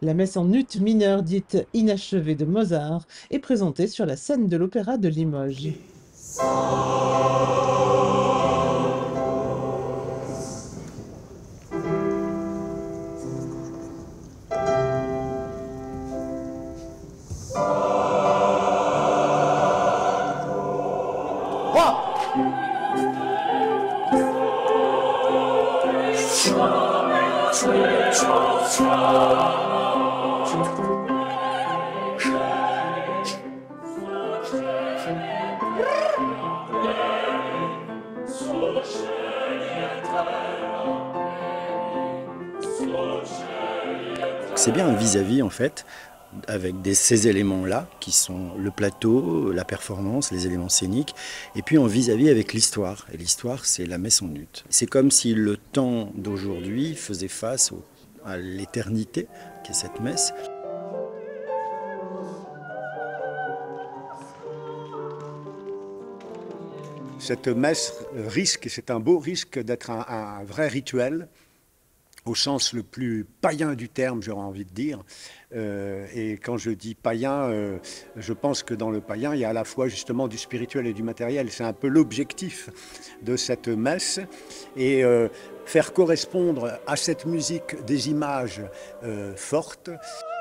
La messe en ut mineur dite inachevée de Mozart est présentée sur la scène de l'Opéra de Limoges. C'est bien un vis-à-vis en fait, avec ces éléments-là, qui sont le plateau, la performance, les éléments scéniques, et puis en vis-à-vis avec l'histoire. Et l'histoire, c'est la messe en ut. C'est comme si le temps d'aujourd'hui faisait face à l'éternité, qui est cette messe. Cette messe risque, c'est un beau risque d'être un vrai rituel, au sens le plus païen du terme, j'aurais envie de dire. Et quand je dis païen, je pense que dans le païen, il y a à la fois justement du spirituel et du matériel. C'est un peu l'objectif de cette messe. Et faire correspondre à cette musique des images fortes.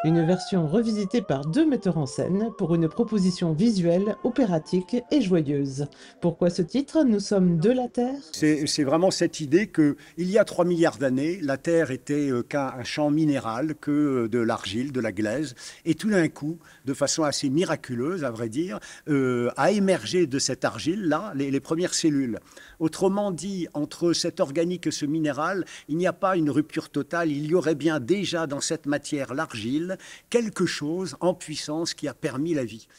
Une version revisitée par deux metteurs en scène pour une proposition visuelle, opératique et joyeuse. Pourquoi ce titre? Nous sommes de la Terre? C'est vraiment cette idée qu'il y a 3 milliards d'années, la Terre était qu'un champ minéral, que de l'argile, de la glaise, et tout d'un coup, de façon assez miraculeuse, à vrai dire, a émergé de cette argile-là les premières cellules. Autrement dit, entre cet organique et ce minéral, il n'y a pas une rupture totale, il y aurait bien déjà dans cette matière, l'argile, quelque chose en puissance qui a permis la vie.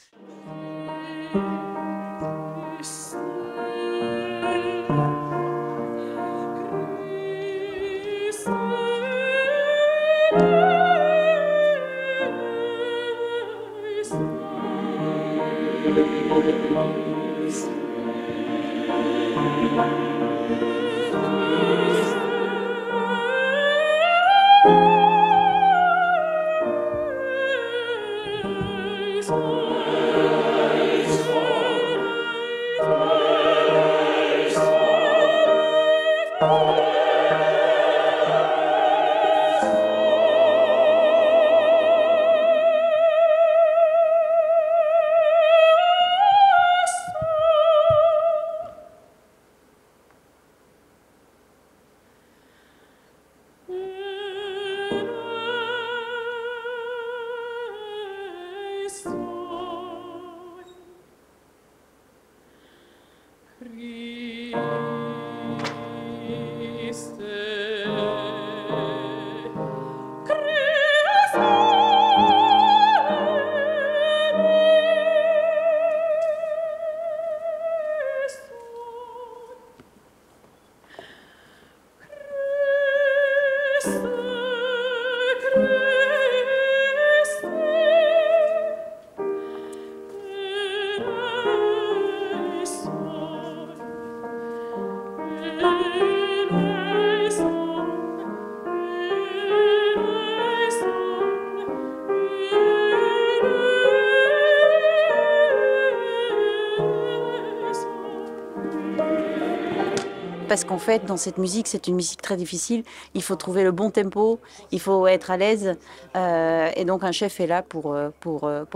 Parce qu'en fait, dans cette musique, c'est une musique très difficile. Il faut trouver le bon tempo, il faut être à l'aise. Et donc, un chef est là pour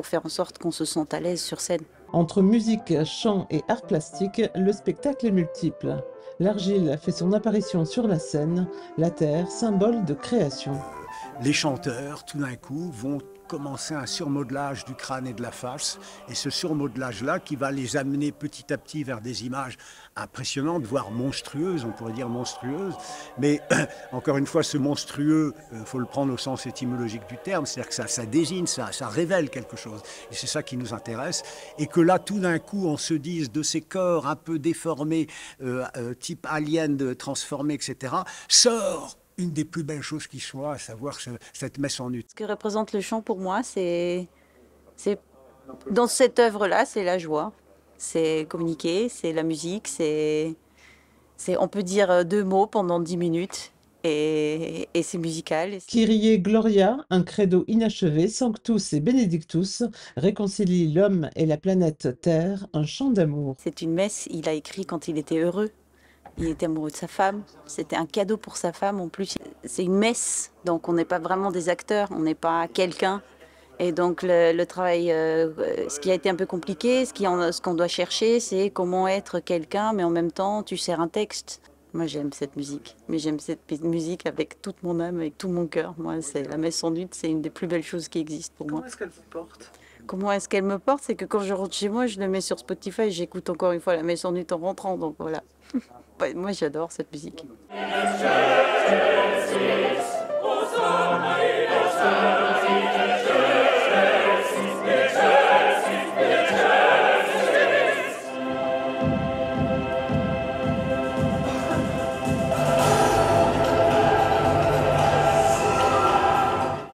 faire en sorte qu'on se sente à l'aise sur scène. Entre musique, chant et art plastique, le spectacle est multiple. L'argile fait son apparition sur la scène, la terre, symbole de création. Les chanteurs, tout d'un coup, vont commencer un surmodelage du crâne et de la face, et ce surmodelage-là qui va les amener petit à petit vers des images impressionnantes, voire monstrueuses, on pourrait dire monstrueuses, mais encore une fois, ce monstrueux, il faut le prendre au sens étymologique du terme, c'est-à-dire que ça désigne, ça révèle quelque chose, et c'est ça qui nous intéresse, et que là, tout d'un coup, on se dise de ces corps un peu déformés, type alien transformés, etc., sort une des plus belles choses qui soit, à savoir cette messe en ut. Ce que représente le chant pour moi, c'est dans cette œuvre-là, c'est la joie, c'est communiquer, c'est la musique, on peut dire 2 mots pendant 10 minutes et c'est musical. Kyrie Gloria, un credo inachevé, Sanctus et Benedictus, réconcilie l'homme et la planète Terre, un chant d'amour. C'est une messe, il a écrit quand il était heureux. Il était amoureux de sa femme, c'était un cadeau pour sa femme en plus. C'est une messe, donc on n'est pas vraiment des acteurs, on n'est pas quelqu'un. Et donc le travail, ce qui a été un peu compliqué, ce qu'on doit chercher, c'est comment être quelqu'un, mais en même temps tu sers un texte. Moi j'aime cette musique, mais j'aime cette musique avec toute mon âme, avec tout mon cœur. Moi, c'est la messe en ut, c'est une des plus belles choses qui existent pour moi. Comment est-ce qu'elle vous porte? Comment est-ce qu'elle me porte? C'est que quand je rentre chez moi, je le mets sur Spotify et j'écoute encore une fois la messe en ut en rentrant, donc voilà. Ouais, moi j'adore cette musique.